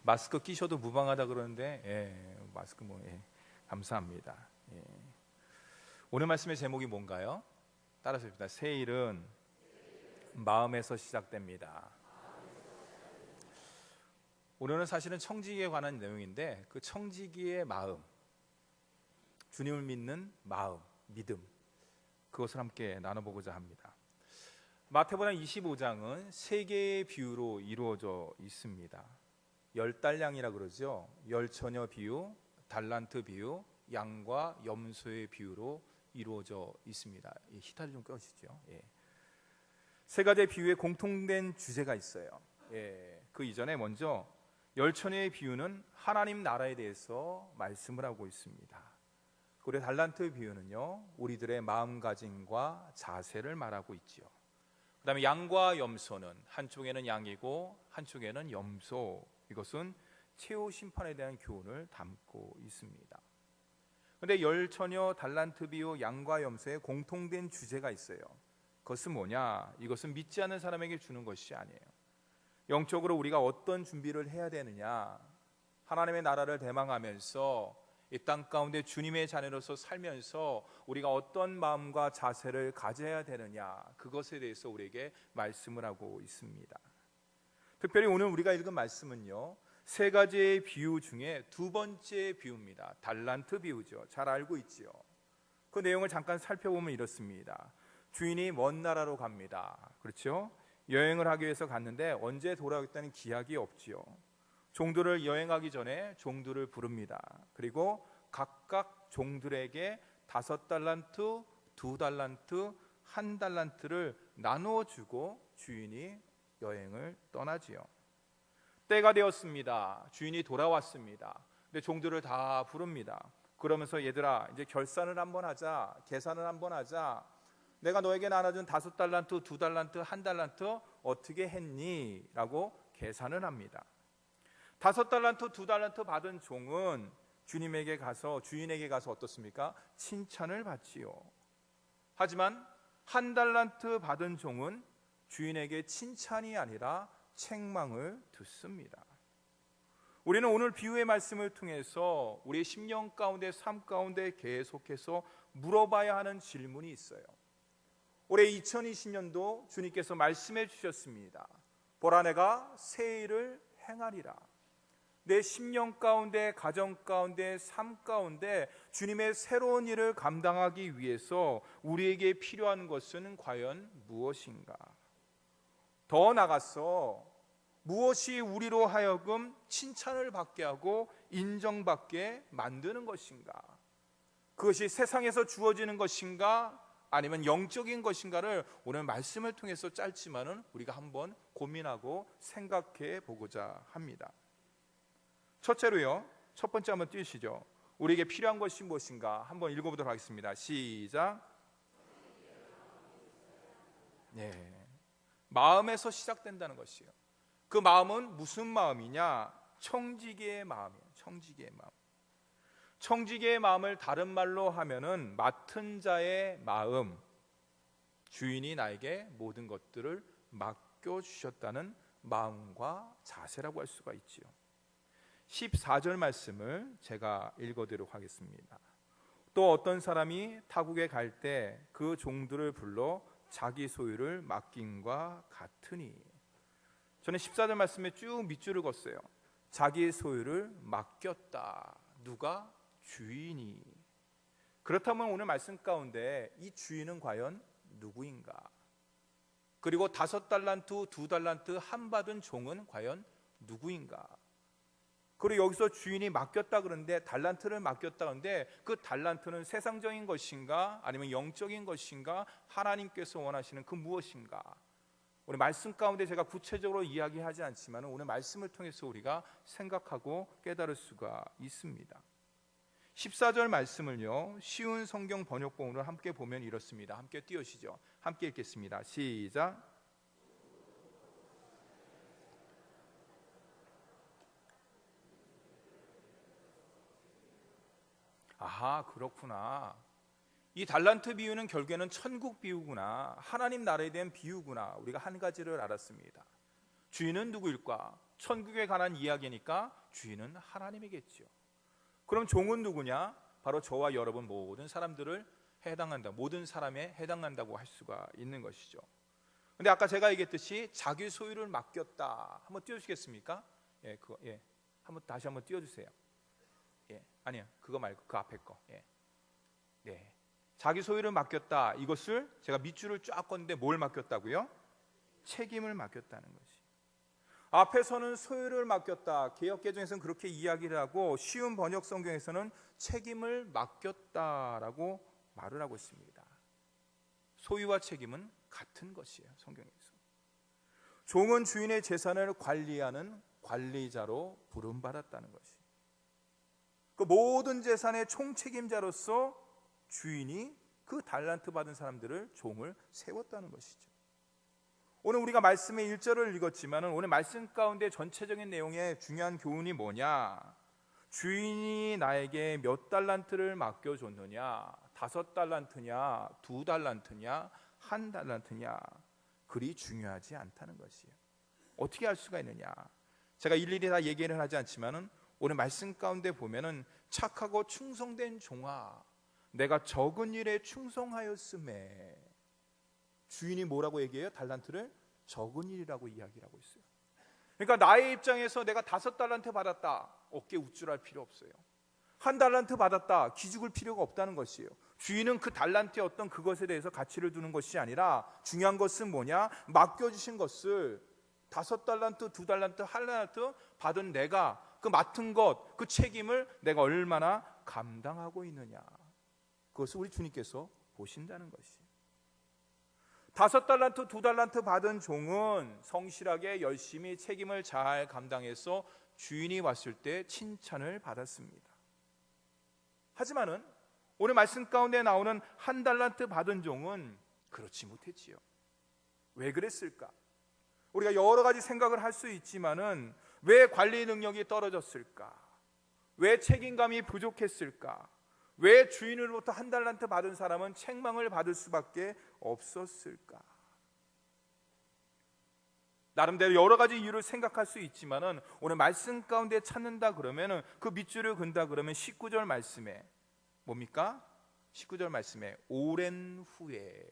마스크 끼셔도 무방하다 그러는데, 마스크 감사합니다. 오늘 말씀의 제목이 뭔가요? 따라서 봅니다. 새 일은 마음에서 시작됩니다. 오늘은 사실은 청지기에 관한 내용인데, 그 청지기의 마음, 주님을 믿는 마음, 믿음, 그것을 함께 나눠보고자 합니다. 마태복음 25장은 세 개의 비유로 이루어져 있습니다. 10달량이라 그러죠. 10처녀 비유, 달란트 비유, 양과 염소의 비유로 이루어져 있습니다. 히타를 좀 끄시죠. 세 가지 비유에 공통된 주제가 있어요. 그 이전에 먼저 10처녀의 비유는 하나님 나라에 대해서 말씀을 하고 있습니다. 그리고 달란트 비유는요, 우리들의 마음가짐과 자세를 말하고 있지요. 그 다음에 양과 염소는 한쪽에는 양이고 한쪽에는 염소, 이것은 최후 심판에 대한 교훈을 담고 있습니다. 그런데 10처녀, 달란트 비유, 양과 염소의 공통된 주제가 있어요. 그것은 뭐냐? 이것은 믿지 않는 사람에게 주는 것이 아니에요. 영적으로 우리가 어떤 준비를 해야 되느냐, 하나님의 나라를 대망하면서 이 땅 가운데 주님의 자녀로서 살면서 우리가 어떤 마음과 자세를 가져야 되느냐, 그것에 대해서 우리에게 말씀을 하고 있습니다. 특별히 오늘 우리가 읽은 말씀은요, 세 가지의 비유 중에 두 번째 비유입니다. 달란트 비유죠. 잘 알고 있지요. 그 내용을 잠깐 살펴보면 이렇습니다. 주인이 먼 나라로 갑니다. 그렇죠? 여행을 하기 위해서 갔는데 언제 돌아오겠다는 기약이 없지요. 종들을 여행하기 전에 종들을 부릅니다. 그리고 각각 종들에게 5달란트, 2달란트, 1달란트를 나누어주고 주인이 여행을 떠나지요. 때가 되었습니다. 주인이 돌아왔습니다. 근데 종들을 다 부릅니다. 그러면서 얘들아, 이제 결산을 한번 하자, 계산을 한번 하자. 내가 너에게 나눠준 5달란트, 2달란트, 1달란트 어떻게 했니? 라고 계산을 합니다. 5달란트, 2달란트 받은 종은 주인에게 가서 어떻습니까? 칭찬을 받지요. 하지만 1달란트 받은 종은 주인에게 칭찬이 아니라 책망을 듣습니다. 우리는 오늘 비유의 말씀을 통해서 우리의 심령 가운데, 삶 가운데 계속해서 물어봐야 하는 질문이 있어요. 올해 2020년도 주님께서 말씀해 주셨습니다. 보라, 내가 새 일을 행하리라. 내 심령 가운데, 가정 가운데, 삶 가운데 주님의 새로운 일을 감당하기 위해서 우리에게 필요한 것은 과연 무엇인가? 더 나아가서 무엇이 우리로 하여금 칭찬을 받게 하고 인정받게 만드는 것인가? 그것이 세상에서 주어지는 것인가? 아니면 영적인 것인가를 오늘 말씀을 통해서 짧지만은 우리가 한번 고민하고 생각해 보고자 합니다. 첫째로요, 첫 번째 한번 띄우시죠. 우리에게 필요한 것이 무엇인가 한번 읽어보도록 하겠습니다. 시작. 마음에서 시작된다는 것이에요. 그 마음은 무슨 마음이냐? 청지기의 마음이에요. 청지기의 마음. 청지기의 마음을 다른 말로 하면은 맡은 자의 마음, 주인이 나에게 모든 것들을 맡겨주셨다는 마음과 자세라고 할 수가 있지요. 14절 말씀을 제가 읽어드리도록 하겠습니다. 또 어떤 사람이 타국에 갈 때 그 종들을 불러 자기 소유를 맡김과 같으니, 저는 14절 말씀에 쭉 밑줄을 걷어요. 자기 소유를 맡겼다. 누가? 주인이. 그렇다면 오늘 말씀 가운데 이 주인은 과연 누구인가? 그리고 5달란트, 2달란트 한 받은 종은 과연 누구인가? 그리고 여기서 주인이 맡겼다 그러는데, 달란트를 맡겼다 그러는데 그 달란트는 세상적인 것인가? 아니면 영적인 것인가? 하나님께서 원하시는 그 무엇인가? 오늘 말씀 가운데 제가 구체적으로 이야기하지 않지만 오늘 말씀을 통해서 우리가 생각하고 깨달을 수가 있습니다. 14절 말씀을요, 쉬운 성경 번역본으로 함께 보면 이렇습니다. 함께 띄우시죠. 함께 읽겠습니다. 시작. 아하, 그렇구나. 이 달란트 비유는 결국에는 천국 비유구나, 하나님 나라에 대한 비유구나, 우리가 한 가지를 알았습니다. 주인은 누구일까? 천국에 관한 이야기니까 주인은 하나님이겠죠. 그럼 종은 누구냐? 바로 저와 여러분 모든 사람들을 해당한다, 모든 사람에 해당한다고 할 수가 있는 것이죠. 근데 아까 제가 얘기했듯이 자기 소유를 맡겼다. 한번 띄워주시겠습니까? 다시 한번 띄워주세요. 아니요, 그거 말고 그 앞에 거. 네, 자기 소유를 맡겼다. 이것을 제가 밑줄을 쫙 껐는데 뭘 맡겼다고요? 책임을 맡겼다는 것이. 앞에서는 소유를 맡겼다. 개역개정에서는 그렇게 이야기를 하고, 쉬운 번역 성경에서는 책임을 맡겼다라고 말을 하고 있습니다. 소유와 책임은 같은 것이에요, 성경에서. 종은 주인의 재산을 관리하는 관리자로 부름받았다는 것이. 그 모든 재산의 총책임자로서 주인이 그 달란트 받은 사람들을, 종을 세웠다는 것이죠. 오늘 우리가 말씀의 1절을 읽었지만 오늘 말씀 가운데 전체적인 내용의 중요한 교훈이 뭐냐? 주인이 나에게 몇 달란트를 맡겨줬느냐? 5달란트냐? 2달란트냐? 1달란트냐? 그리 중요하지 않다는 것이에요. 어떻게 알 수가 있느냐? 제가 일일이 다 얘기를 하지 않지만 오늘 말씀 가운데 보면은 착하고 충성된 종아, 내가 적은 일에 충성하였음에, 주인이 뭐라고 얘기해요? 달란트를 적은 일이라고 이야기를 하고 있어요. 그러니까 나의 입장에서 내가 5달란트 받았다, 어깨 우쭐할 필요 없어요. 1달란트 받았다, 기죽을 필요가 없다는 것이에요. 주인은 그 달란트의 어떤 그것에 대해서 가치를 두는 것이 아니라 중요한 것은 뭐냐? 맡겨주신 것을 5달란트, 2달란트, 1달란트 받은 내가 그 맡은 것, 그 책임을 내가 얼마나 감당하고 있느냐, 그것을 우리 주님께서 보신다는 것이에요. 5달란트, 2달란트 받은 종은 성실하게 열심히 책임을 잘 감당해서 주인이 왔을 때 칭찬을 받았습니다. 하지만은 오늘 말씀 가운데 나오는 1달란트 받은 종은 그렇지 못했지요. 왜 그랬을까? 우리가 여러 가지 생각을 할 수 있지만은 왜 관리 능력이 떨어졌을까? 왜 책임감이 부족했을까? 왜 주인으로부터 1달란트 받은 사람은 책망을 받을 수밖에 없었을까? 나름대로 여러 가지 이유를 생각할 수 있지만은 오늘 말씀 가운데 찾는다 그러면은 그 밑줄을 근다 그러면 19절 말씀에 뭡니까? 19절 말씀에 오랜 후에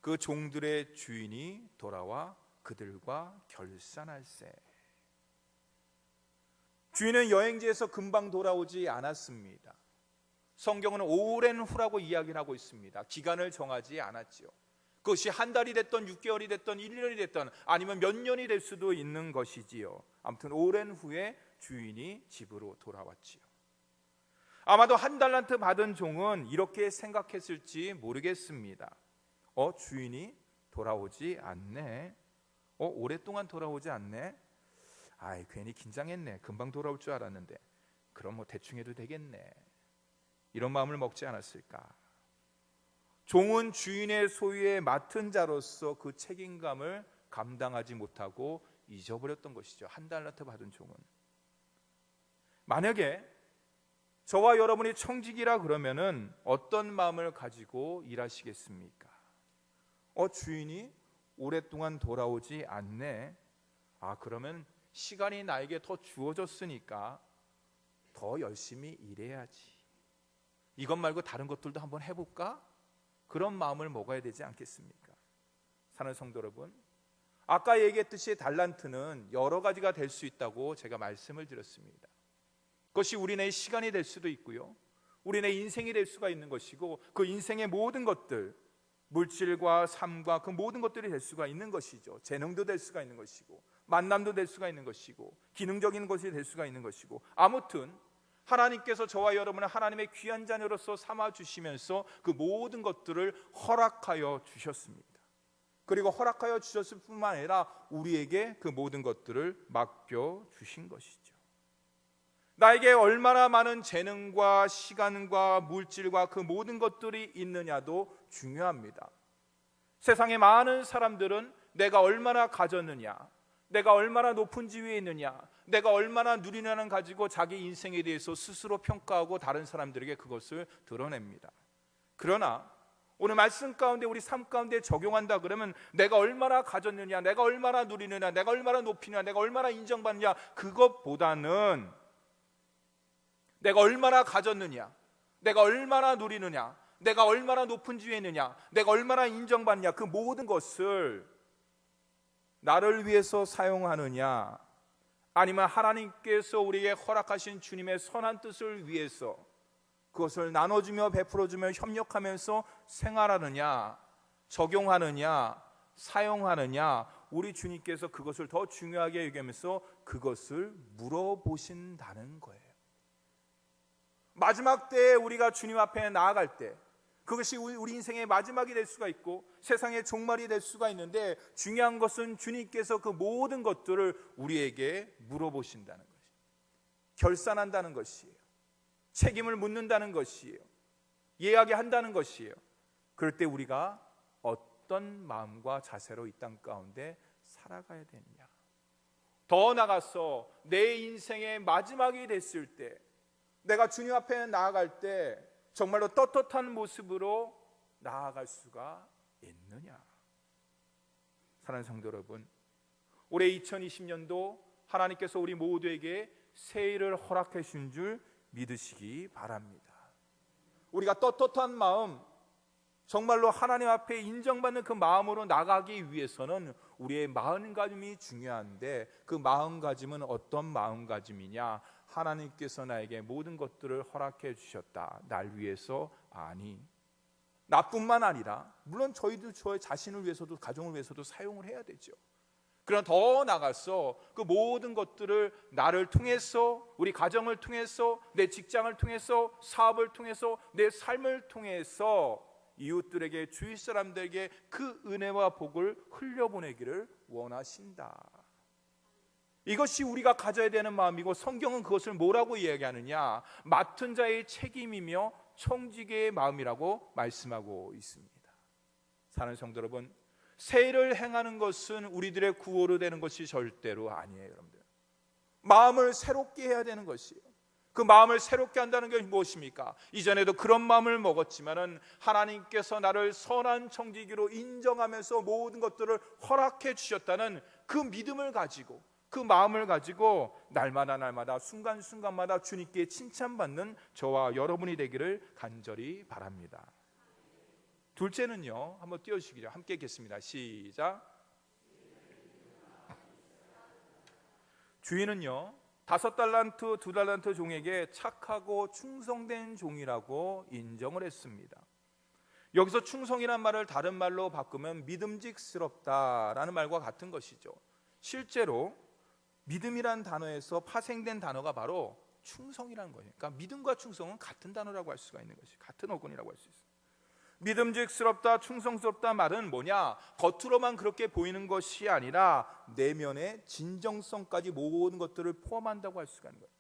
그 종들의 주인이 돌아와 그들과 결산할세. 주인은 여행지에서 금방 돌아오지 않았습니다. 성경은 오랜 후라고 이야기를 하고 있습니다. 기간을 정하지 않았지요. 그것이 한 달이 됐던 6개월이 됐던 1년이 됐던 아니면 몇 년이 될 수도 있는 것이지요. 아무튼 오랜 후에 주인이 집으로 돌아왔지요. 아마도 1달란트 받은 종은 이렇게 생각했을지 모르겠습니다. 주인이 돌아오지 않네. 오랫동안 돌아오지 않네. 괜히 긴장했네. 금방 돌아올 줄 알았는데. 그럼 뭐 대충 해도 되겠네. 이런 마음을 먹지 않았을까? 종은 주인의 소유에 맡은 자로서 그 책임감을 감당하지 못하고 잊어버렸던 것이죠. 1달란트 받은 종은. 만약에 저와 여러분이 청직이라 그러면은 어떤 마음을 가지고 일하시겠습니까? 주인이 오랫동안 돌아오지 않네. 그러면 시간이 나에게 더 주어졌으니까 더 열심히 일해야지. 이것 말고 다른 것들도 한번 해볼까? 그런 마음을 먹어야 되지 않겠습니까? 사랑하는 성도 여러분, 아까 얘기했듯이 달란트는 여러 가지가 될 수 있다고 제가 말씀을 드렸습니다. 그것이 우리네 시간이 될 수도 있고요, 우리네 인생이 될 수가 있는 것이고, 그 인생의 모든 것들, 물질과 삶과 그 모든 것들이 될 수가 있는 것이죠. 재능도 될 수가 있는 것이고, 만남도 될 수가 있는 것이고, 기능적인 것이 될 수가 있는 것이고, 아무튼 하나님께서 저와 여러분을 하나님의 귀한 자녀로서 삼아주시면서 그 모든 것들을 허락하여 주셨습니다. 그리고 허락하여 주셨을 뿐만 아니라 우리에게 그 모든 것들을 맡겨주신 것이죠. 나에게 얼마나 많은 재능과 시간과 물질과 그 모든 것들이 있느냐도 중요합니다. 세상의 많은 사람들은 내가 얼마나 가졌느냐, 내가 얼마나 높은 지위에 있느냐, 내가 얼마나 누리느냐는 가지고 자기 인생에 대해서 스스로 평가하고 다른 사람들에게 그것을 드러냅니다. 그러나 오늘 말씀 가운데 우리 삶 가운데 적용한다 그러면 내가 얼마나 가졌느냐, 내가 얼마나 누리느냐, 내가 얼마나 높이느냐, 내가 얼마나 인정받느냐, 그것보다는 내가 얼마나 가졌느냐, 내가 얼마나 누리느냐, 내가 얼마나 높은 지위에 있느냐, 내가 얼마나 인정받느냐, 그 모든 것을 나를 위해서 사용하느냐, 아니면 하나님께서 우리에게 허락하신 주님의 선한 뜻을 위해서 그것을 나눠주며 베풀어주며 협력하면서 생활하느냐, 적용하느냐, 사용하느냐, 우리 주님께서 그것을 더 중요하게 여기면서 그것을 물어보신다는 거예요. 마지막 때에 우리가 주님 앞에 나아갈 때 그것이 우리 인생의 마지막이 될 수가 있고 세상의 종말이 될 수가 있는데, 중요한 것은 주님께서 그 모든 것들을 우리에게 물어보신다는 것이에요. 결산한다는 것이에요. 책임을 묻는다는 것이에요. 이야기한다는 것이에요. 그럴 때 우리가 어떤 마음과 자세로 이 땅 가운데 살아가야 되느냐, 더 나아가서 내 인생의 마지막이 됐을 때 내가 주님 앞에 나아갈 때 정말로 떳떳한 모습으로 나아갈 수가 있느냐. 사랑하는 성도 여러분, 올해 2020년도 하나님께서 우리 모두에게 새해를 허락해 주신 줄 믿으시기 바랍니다. 우리가 떳떳한 마음, 정말로 하나님 앞에 인정받는 그 마음으로 나가기 위해서는 우리의 마음가짐이 중요한데, 그 마음가짐은 어떤 마음가짐이냐? 하나님께서 나에게 모든 것들을 허락해 주셨다, 날 위해서 아니, 나뿐만 아니라 물론 저희도 저의 자신을 위해서도 가정을 위해서도 사용을 해야 되죠. 그러나 더 나가서 그 모든 것들을 나를 통해서, 우리 가정을 통해서, 내 직장을 통해서, 사업을 통해서, 내 삶을 통해서 이웃들에게, 주위 사람들에게 그 은혜와 복을 흘려보내기를 원하신다. 이것이 우리가 가져야 되는 마음이고, 성경은 그것을 뭐라고 이야기하느냐? 맡은 자의 책임이며 청지기의 마음이라고 말씀하고 있습니다. 사랑하는 성도 여러분, 새해를 행하는 것은 우리들의 구호로 되는 것이 절대로 아니에요. 여러분들, 마음을 새롭게 해야 되는 것이에요. 그 마음을 새롭게 한다는 게 무엇입니까? 이전에도 그런 마음을 먹었지만은 하나님께서 나를 선한 청지기로 인정하면서 모든 것들을 허락해 주셨다는 그 믿음을 가지고, 그 마음을 가지고 날마다 순간순간마다 주님께 칭찬받는 저와 여러분이 되기를 간절히 바랍니다. 둘째는요, 한번 띄워주시기죠. 함께 읽겠습니다. 시작. 주인은요 5달란트 2달란트 종에게 착하고 충성된 종이라고 인정을 했습니다. 여기서 충성이란 말을 다른 말로 바꾸면 믿음직스럽다라는 말과 같은 것이죠. 실제로 믿음이란 단어에서 파생된 단어가 바로 충성이라는 거예요. 그러니까 믿음과 충성은 같은 단어라고 할 수가 있는 것이, 같은 어근이라고 할 수 있어요. 믿음직스럽다, 충성스럽다 말은 뭐냐? 겉으로만 그렇게 보이는 것이 아니라 내면의 진정성까지 모든 것들을 포함한다고 할 수가 있는 거예요.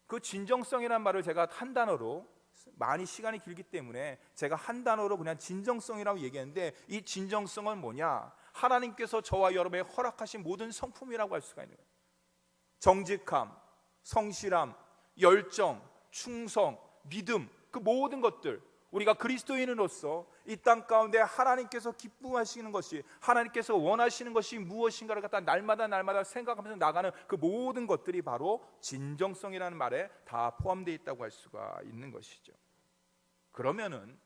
그 진정성이라는 말을 제가 한 단어로, 많이 시간이 길기 때문에 제가 한 단어로 그냥 진정성이라고 얘기했는데, 이 진정성은 뭐냐? 하나님께서 저와 여러분에 허락하신 모든 성품이라고 할 수가 있는 거예요. 정직함, 성실함, 열정, 충성, 믿음, 그 모든 것들, 우리가 그리스도인으로서 이 땅 가운데 하나님께서 기뻐하시는 것이, 하나님께서 원하시는 것이 무엇인가를 갖다 날마다 생각하면서 나가는 그 모든 것들이 바로 진정성이라는 말에 다 포함되어 있다고 할 수가 있는 것이죠. 그러면은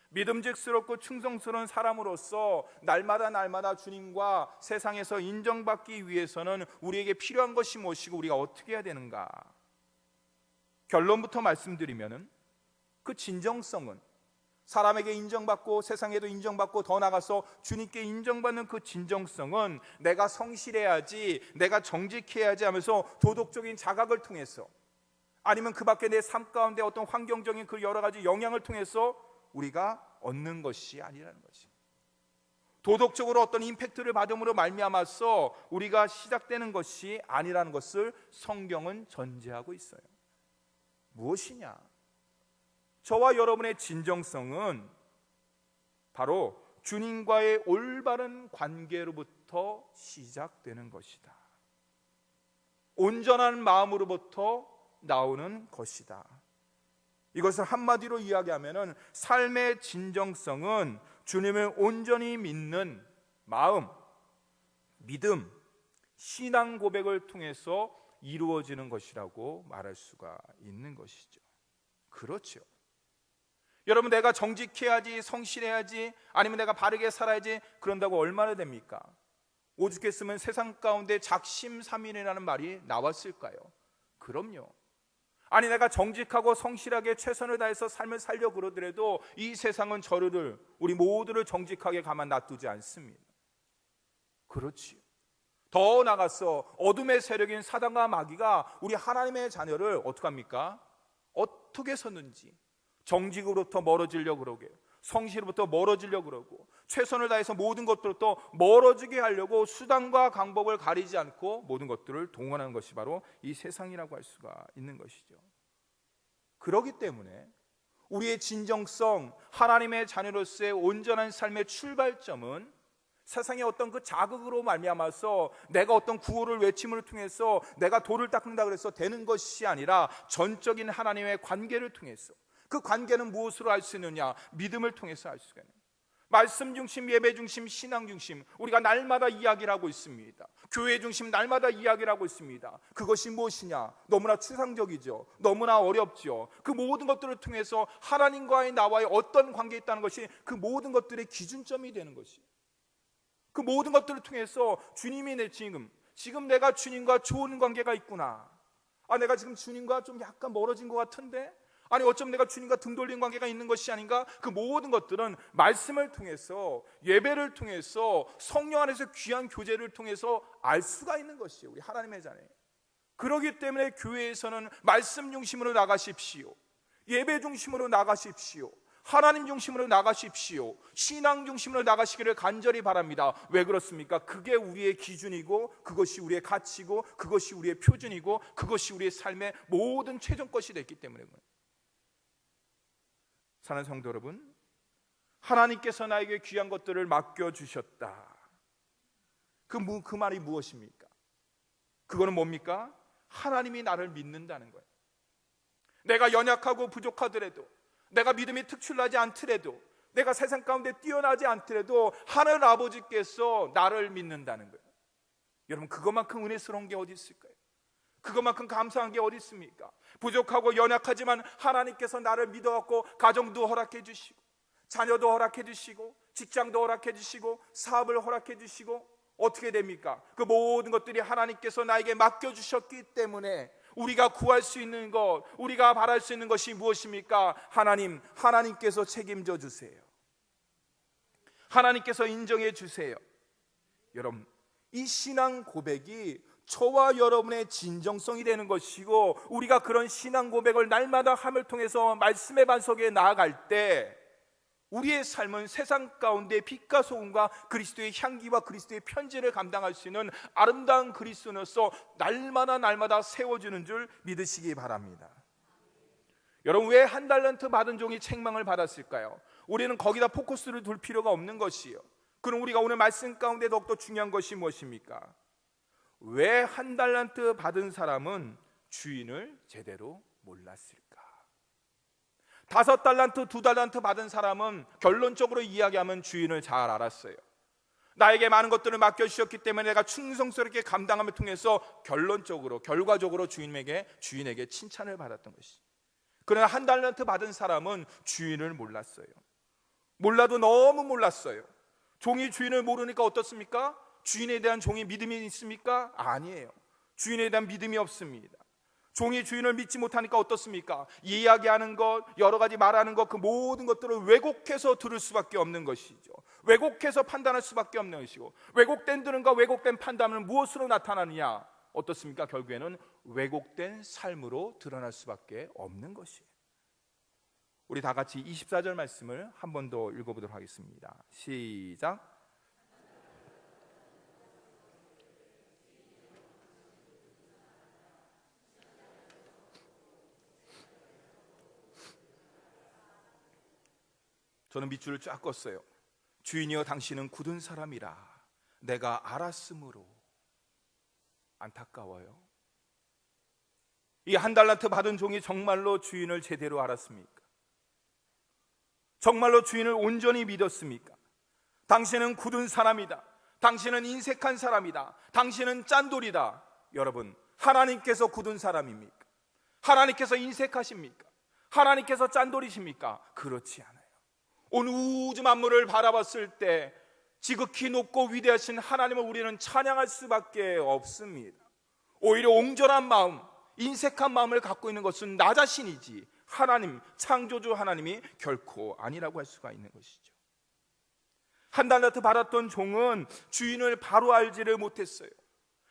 믿음직스럽고 충성스러운 사람으로서 날마다 주님과 세상에서 인정받기 위해서는 우리에게 필요한 것이 무엇이고 우리가 어떻게 해야 되는가? 결론부터 말씀드리면은 그 진정성은 사람에게 인정받고 세상에도 인정받고 더 나아가서 주님께 인정받는 그 진정성은 내가 성실해야지, 내가 정직해야지 하면서 도덕적인 자각을 통해서, 아니면 그 밖에 내 삶 가운데 어떤 환경적인 그 여러 가지 영향을 통해서 우리가 얻는 것이 아니라는 것이, 도덕적으로 어떤 임팩트를 받음으로 말미암아서 우리가 시작되는 것이 아니라는 것을 성경은 전제하고 있어요. 무엇이냐? 저와 여러분의 진정성은 바로 주님과의 올바른 관계로부터 시작되는 것이다. 온전한 마음으로부터 나오는 것이다. 이것을 한마디로 이야기하면 삶의 진정성은 주님을 온전히 믿는 마음, 믿음, 신앙 고백을 통해서 이루어지는 것이라고 말할 수가 있는 것이죠. 그렇죠. 여러분, 내가 정직해야지, 성실해야지, 아니면 내가 바르게 살아야지, 그런다고 얼마나 됩니까? 오죽했으면 세상 가운데 작심삼일이라는 말이 나왔을까요? 그럼요. 아니, 내가 정직하고 성실하게 최선을 다해서 삶을 살려고 그러더라도 이 세상은 저를, 우리 모두를 정직하게 가만 놔두지 않습니다. 그렇지요. 더 나아가서 어둠의 세력인 사단과 마귀가 우리 하나님의 자녀를 어떻게 합니까? 어떻게 해서든지 정직으로부터 멀어지려고 그러게, 성실로부터 멀어지려고 그러고, 최선을 다해서 모든 것들로부터 멀어지게 하려고 수단과 방법을 가리지 않고 모든 것들을 동원하는 것이 바로 이 세상이라고 할 수가 있는 것이죠. 그렇기 때문에 우리의 진정성, 하나님의 자녀로서의 온전한 삶의 출발점은 세상의 어떤 그 자극으로 말미암아서 내가 어떤 구호를 외침을 통해서 내가 돌을 닦는다 그래서 되는 것이 아니라 전적인 하나님의 관계를 통해서, 그 관계는 무엇으로 알 수 있느냐? 믿음을 통해서 알 수가 있는 거예요. 말씀 중심, 예배 중심, 신앙 중심, 우리가 날마다 이야기를 하고 있습니다. 교회 중심 날마다 이야기를 하고 있습니다. 그것이 무엇이냐? 너무나 추상적이죠. 너무나 어렵죠. 그 모든 것들을 통해서 하나님과의 나와의 어떤 관계에 있다는 것이 그 모든 것들의 기준점이 되는 것이에요. 그 모든 것들을 통해서 주님이 내 지금 내가 주님과 좋은 관계가 있구나. 내가 지금 주님과 좀 약간 멀어진 것 같은데, 아니 어쩜 내가 주님과 등 돌린 관계가 있는 것이 아닌가? 그 모든 것들은 말씀을 통해서, 예배를 통해서, 성령 안에서 귀한 교제를 통해서 알 수가 있는 것이에요. 우리 하나님의 자녀. 그렇기 때문에 교회에서는 말씀 중심으로 나가십시오, 예배 중심으로 나가십시오, 하나님 중심으로 나가십시오, 신앙 중심으로 나가시기를 간절히 바랍니다. 왜 그렇습니까? 그게 우리의 기준이고, 그것이 우리의 가치고, 그것이 우리의 표준이고, 그것이 우리의 삶의 모든 최종 것이 됐기 때문에 그래요. 사랑하는 성도 여러분, 하나님께서 나에게 귀한 것들을 맡겨주셨다. 그 말이 무엇입니까? 그거는 뭡니까? 하나님이 나를 믿는다는 거예요. 내가 연약하고 부족하더라도, 내가 믿음이 특출나지 않더라도, 내가 세상 가운데 뛰어나지 않더라도 하늘 아버지께서 나를 믿는다는 거예요. 여러분, 그것만큼 은혜스러운 게 어디 있을까요? 그것만큼 감사한 게 어디 있습니까? 부족하고 연약하지만 하나님께서 나를 믿어갖고 가정도 허락해 주시고, 자녀도 허락해 주시고, 직장도 허락해 주시고, 사업을 허락해 주시고, 어떻게 됩니까? 그 모든 것들이 하나님께서 나에게 맡겨주셨기 때문에 우리가 구할 수 있는 것, 우리가 바랄 수 있는 것이 무엇입니까? 하나님께서 책임져 주세요. 하나님께서 인정해 주세요. 여러분, 이 신앙 고백이 저와 여러분의 진정성이 되는 것이고, 우리가 그런 신앙 고백을 날마다 함을 통해서 말씀의 반석에 나아갈 때 우리의 삶은 세상 가운데 빛과 소금과 그리스도의 향기와 그리스도의 편지를 감당할 수 있는 아름다운 그리스도로서 날마다 세워주는 줄 믿으시기 바랍니다. 여러분, 왜 한 달란트 받은 종이 책망을 받았을까요? 우리는 거기다 포커스를 둘 필요가 없는 것이에요. 그럼 우리가 오늘 말씀 가운데 더욱더 중요한 것이 무엇입니까? 왜 한 달란트 받은 사람은 주인을 제대로 몰랐을까? 5달란트, 2달란트 받은 사람은 결론적으로 이야기하면 주인을 잘 알았어요. 나에게 많은 것들을 맡겨주셨기 때문에 내가 충성스럽게 감당함을 통해서 결과적으로 주인에게 칭찬을 받았던 것이죠. 그러나 1달란트 받은 사람은 주인을 몰랐어요. 몰라도 너무 몰랐어요. 종이 주인을 모르니까 어떻습니까? 주인에 대한 종이 믿음이 있습니까? 아니에요. 주인에 대한 믿음이 없습니다. 종이 주인을 믿지 못하니까 어떻습니까? 이야기하는 것, 여러 가지 말하는 것, 그 모든 것들을 왜곡해서 들을 수밖에 없는 것이죠. 왜곡해서 판단할 수밖에 없는 것이고, 왜곡된 들음과 왜곡된 판단은 무엇으로 나타나느냐? 어떻습니까? 결국에는 왜곡된 삶으로 드러날 수밖에 없는 것이에요. 우리 다 같이 24절 말씀을 한 번 더 읽어보도록 하겠습니다. 시작. 저는 밑줄을 쫙 껐어요. 주인이여, 당신은 굳은 사람이라 내가 알았으므로. 안타까워요. 이 한 달란트 받은 종이 정말로 주인을 제대로 알았습니까? 정말로 주인을 온전히 믿었습니까? 당신은 굳은 사람이다, 당신은 인색한 사람이다, 당신은 짠돌이다. 여러분, 하나님께서 굳은 사람입니까? 하나님께서 인색하십니까? 하나님께서 짠돌이십니까? 그렇지 않아요. 온 우주 만물을 바라봤을 때 지극히 높고 위대하신 하나님을 우리는 찬양할 수밖에 없습니다. 오히려 옹졸한 마음, 인색한 마음을 갖고 있는 것은 나 자신이지 하나님, 창조주 하나님이 결코 아니라고 할 수가 있는 것이죠. 한 달란트 받았던 종은 주인을 바로 알지를 못했어요.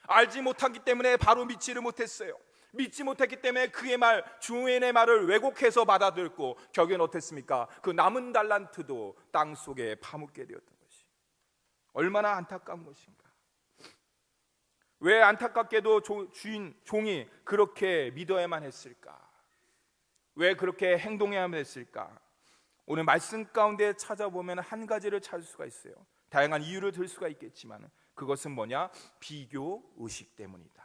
알지 못하기 때문에 바로 믿지를 못했어요. 믿지 못했기 때문에 그의 말, 주인의 말을 왜곡해서 받아들고 결국엔 어땠습니까? 그 남은 달란트도 땅 속에 파묻게 되었던 것이 얼마나 안타까운 것인가. 왜 안타깝게도 종이 그렇게 믿어야만 했을까? 왜 그렇게 행동해야만 했을까? 오늘 말씀 가운데 찾아보면 한 가지를 찾을 수가 있어요. 다양한 이유를 들 수가 있겠지만 그것은 뭐냐? 비교 의식 때문이다.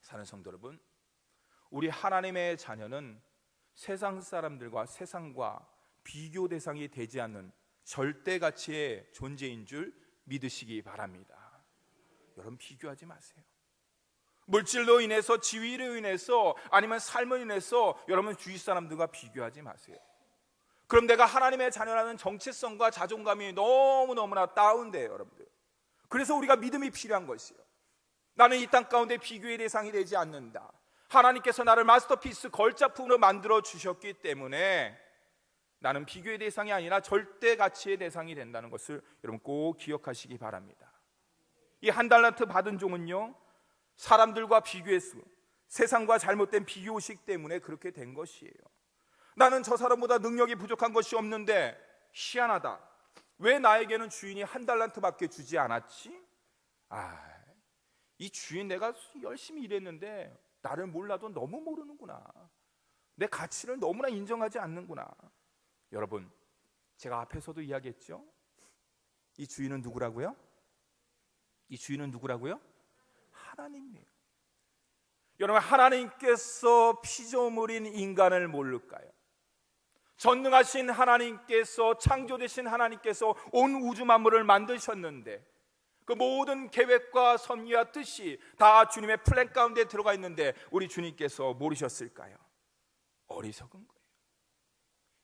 사는 성도 여러분, 우리 하나님의 자녀는 세상 사람들과 세상과 비교 대상이 되지 않는 절대 가치의 존재인 줄 믿으시기 바랍니다. 여러분, 비교하지 마세요. 물질로 인해서, 지위로 인해서, 아니면 삶으로 인해서 여러분 주위 사람들과 비교하지 마세요. 그럼 내가 하나님의 자녀라는 정체성과 자존감이 너무너무나 다운돼요, 여러분들. 그래서 우리가 믿음이 필요한 것이에요. 나는 이 땅 가운데 비교의 대상이 되지 않는다. 하나님께서 나를 마스터피스 걸작품으로 만들어 주셨기 때문에 나는 비교의 대상이 아니라 절대 가치의 대상이 된다는 것을 여러분 꼭 기억하시기 바랍니다. 이 한 달란트 받은 종은요, 사람들과 비교해서 세상과 잘못된 비교의식 때문에 그렇게 된 것이에요. 나는 저 사람보다 능력이 부족한 것이 없는데 희한하다. 왜 나에게는 주인이 한 달란트밖에 주지 않았지? 이 주인 내가 열심히 일했는데 나를 몰라도 너무 모르는구나. 내 가치를 너무나 인정하지 않는구나. 여러분, 제가 앞에서도 이야기했죠? 이 주인은 누구라고요? 이 주인은 누구라고요? 하나님이에요. 여러분, 하나님께서 피조물인 인간을 모를까요? 전능하신 하나님께서, 창조되신 하나님께서 온 우주 만물을 만드셨는데 그 모든 계획과 섭리와 뜻이 다 주님의 플랜 가운데 들어가 있는데 우리 주님께서 모르셨을까요? 어리석은 거예요.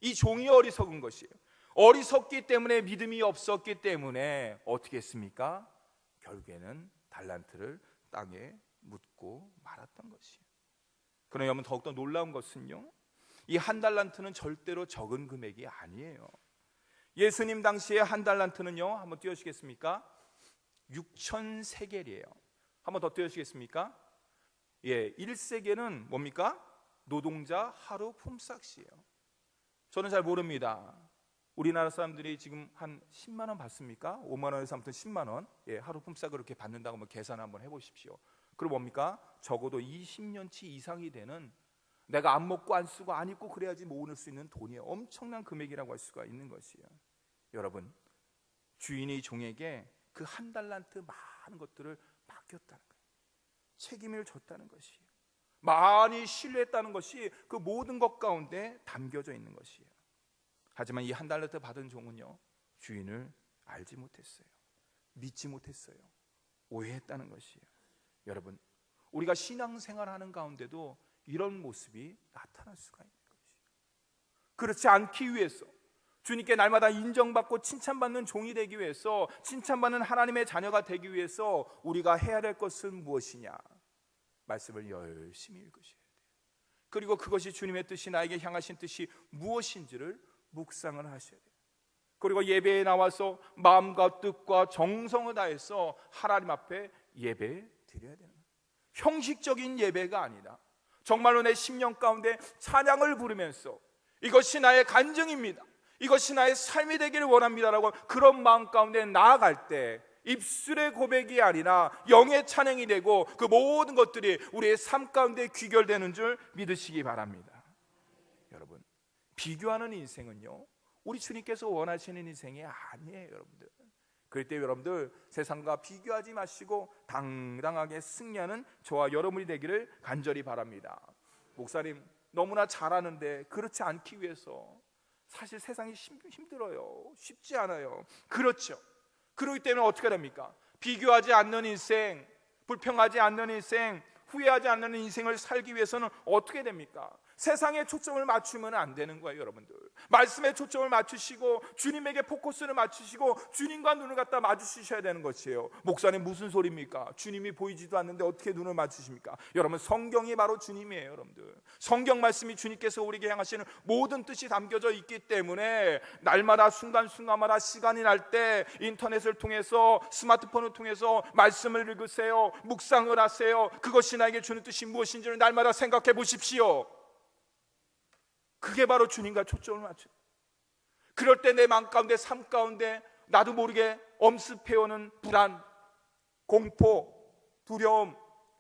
이 종이 어리석은 것이에요. 어리석기 때문에, 믿음이 없었기 때문에 어떻게 했습니까? 결국에는 달란트를 땅에 묻고 말았던 것이에요. 그러나 여러분, 더욱더 놀라운 것은요, 이 한 달란트는 절대로 적은 금액이 아니에요. 예수님 당시에 한 달란트는요, 한번 띄워주시겠습니까? 6,000세겔이에요. 한번 더 띄워주시겠습니까? 1세겔은 뭡니까? 노동자 하루 품삯이에요. 저는 잘 모릅니다. 우리나라 사람들이 지금 한 10만 원 받습니까? 5만 원에서 아무튼 10만 원, 하루 품삯을 그렇게 받는다고 한번 계산 한번 해보십시오. 그럼 뭡니까? 적어도 20년치 이상이 되는, 내가 안 먹고 안 쓰고 안 입고 그래야지 모을 수 있는 돈이에요. 엄청난 금액이라고 할 수가 있는 것이에요. 여러분, 주인이 종에게 그 한 달란트 많은 것들을 맡겼다는 거예요. 책임을 졌다는 것이에요. 많이 신뢰했다는 것이 그 모든 것 가운데 담겨져 있는 것이에요. 하지만 이 한 달란트 받은 종은요, 주인을 알지 못했어요. 믿지 못했어요. 오해했다는 것이에요. 여러분, 우리가 신앙생활하는 가운데도 이런 모습이 나타날 수가 있는 것이에요. 그렇지 않기 위해서, 주님께 날마다 인정받고 칭찬받는 종이 되기 위해서, 칭찬받는 하나님의 자녀가 되기 위해서 우리가 해야 될 것은 무엇이냐? 말씀을 열심히 읽으셔야 돼요. 그리고 그것이 주님의 뜻이, 나에게 향하신 뜻이 무엇인지를 묵상을 하셔야 돼요. 그리고 예배에 나와서 마음과 뜻과 정성을 다해서 하나님 앞에 예배 드려야 되는 거예요. 형식적인 예배가 아니라 정말로 내 심령 가운데 찬양을 부르면서 이것이 나의 간증입니다, 이것이 나의 삶이 되기를 원합니다라고 그런 마음 가운데 나아갈 때 입술의 고백이 아니라 영의 찬양이 되고 그 모든 것들이 우리의 삶 가운데 귀결되는 줄 믿으시기 바랍니다. 여러분, 비교하는 인생은요, 우리 주님께서 원하시는 인생이 아니에요. 여러분들, 그럴 때 여러분들 세상과 비교하지 마시고 당당하게 승리하는 저와 여러분이 되기를 간절히 바랍니다. 목사님, 너무나 잘하는데 그렇지 않기 위해서 사실 세상이 힘들어요. 쉽지 않아요. 그렇죠. 그렇기 때문에 어떻게 됩니까? 비교하지 않는 인생, 불평하지 않는 인생, 후회하지 않는 인생을 살기 위해서는 어떻게 됩니까? 세상에 초점을 맞추면 안 되는 거예요, 여러분들. 말씀에 초점을 맞추시고 주님에게 포커스를 맞추시고 주님과 눈을 갖다 마주치셔야 되는 것이에요. 목사님, 무슨 소리입니까? 주님이 보이지도 않는데 어떻게 눈을 맞추십니까? 여러분, 성경이 바로 주님이에요, 여러분들. 성경 말씀이 주님께서 우리에게 향하시는 모든 뜻이 담겨져 있기 때문에 날마다 순간순간마다 시간이 날 때 인터넷을 통해서, 스마트폰을 통해서 말씀을 읽으세요. 묵상을 하세요. 그것이 나에게 주는 뜻이 무엇인지를 날마다 생각해 보십시오. 그게 바로 주님과 초점을 맞춰요. 그럴 때 내 마음 가운데, 삶 가운데 나도 모르게 엄습해오는 불안, 공포, 두려움,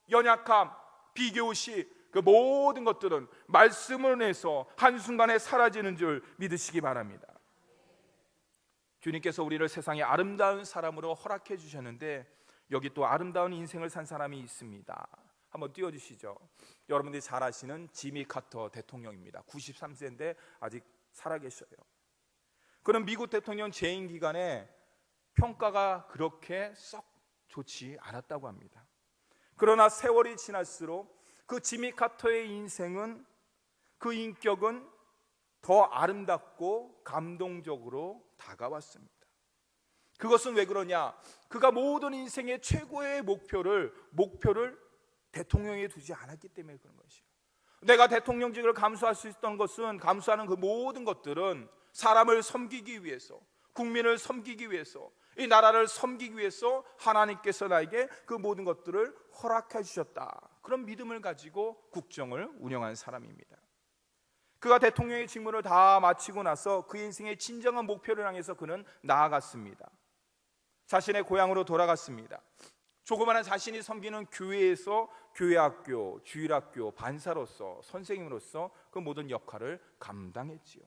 연약함, 비교의식, 그 모든 것들은 말씀을 내서 한순간에 사라지는 줄 믿으시기 바랍니다. 주님께서 우리를 세상의 아름다운 사람으로 허락해 주셨는데 여기 또 아름다운 인생을 산 사람이 있습니다. 한번 띄워주시죠. 여러분들이 잘 아시는 지미 카터 대통령입니다. 93세인데 아직 살아계셔요. 그는 미국 대통령 재임 기간에 평가가 그렇게 썩 좋지 않았다고 합니다. 그러나 세월이 지날수록 그 지미 카터의 인생은, 그 인격은 더 아름답고 감동적으로 다가왔습니다. 그것은 왜 그러냐? 그가 모든 인생의 최고의 목표를 대통령에 두지 않았기 때문에 그런 것이에요. 내가 대통령직을 감수할 수 있었던 것은, 감수하는 그 모든 것들은 사람을 섬기기 위해서, 국민을 섬기기 위해서, 이 나라를 섬기기 위해서 하나님께서 나에게 그 모든 것들을 허락해 주셨다. 그런 믿음을 가지고 국정을 운영한 사람입니다. 그가 대통령의 직무를 다 마치고 나서 그 인생의 진정한 목표를 향해서 그는 나아갔습니다. 자신의 고향으로 돌아갔습니다. 조그마한 자신이 섬기는 교회에서 교회학교, 주일학교, 반사로서, 선생님으로서 그 모든 역할을 감당했지요.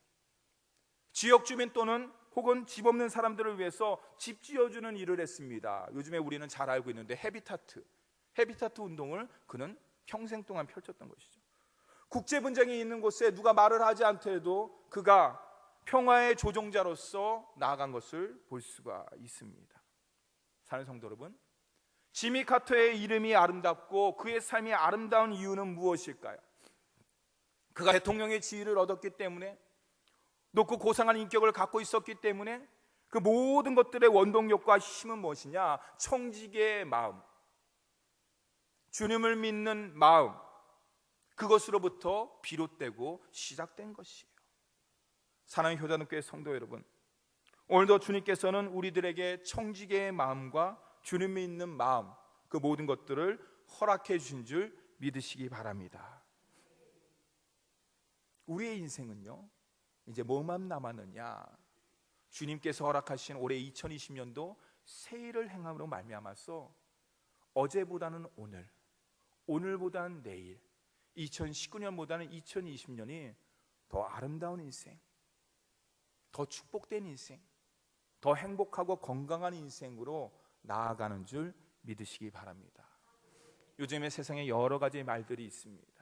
지역 주민 또는 혹은 집 없는 사람들을 위해서 집 지어주는 일을 했습니다. 요즘에 우리는 잘 알고 있는데 헤비타트 운동을 그는 평생 동안 펼쳤던 것이죠. 국제 분쟁이 있는 곳에 누가 말을 하지 않더라도 그가 평화의 조종자로서 나아간 것을 볼 수가 있습니다. 사랑하는 성도 여러분, 지미 카터의 이름이 아름답고 그의 삶이 아름다운 이유는 무엇일까요? 그가 대통령의 지위를 얻었기 때문에, 높고 고상한 인격을 갖고 있었기 때문에, 그 모든 것들의 원동력과 힘은 무엇이냐? 청지기의 마음, 주님을 믿는 마음, 그것으로부터 비롯되고 시작된 것이에요. 사랑하는 효자님교회 성도 여러분, 오늘도 주님께서는 우리들에게 청지기의 마음과 주님 믿는 마음, 그 모든 것들을 허락해 주신 줄 믿으시기 바랍니다. 우리의 인생은요, 이제 뭐만 남았느냐? 주님께서 허락하신 올해 2020년도 새해를 행함으로 말미암아서 어제보다는 오늘, 오늘보다는 내일, 2019년보다는 2020년이 더 아름다운 인생, 더 축복된 인생, 더 행복하고 건강한 인생으로 나아가는 줄 믿으시기 바랍니다. 요즘에 세상에 여러 가지 말들이 있습니다.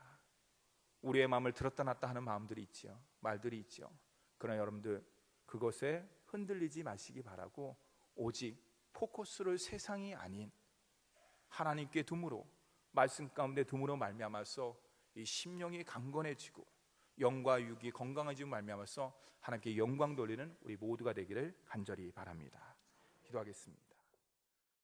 우리의 마음을 들었다 놨다 하는 마음들이 있죠. 말들이 있죠. 그러나 여러분들, 그것에 흔들리지 마시기 바라고 오직 포커스를 세상이 아닌 하나님께 둠으로, 말씀 가운데 둠으로 말미암아서 이 심령이 강건해지고 영과 육이 건강해지고 말미암아서 하나님께 영광 돌리는 우리 모두가 되기를 간절히 바랍니다. 기도하겠습니다.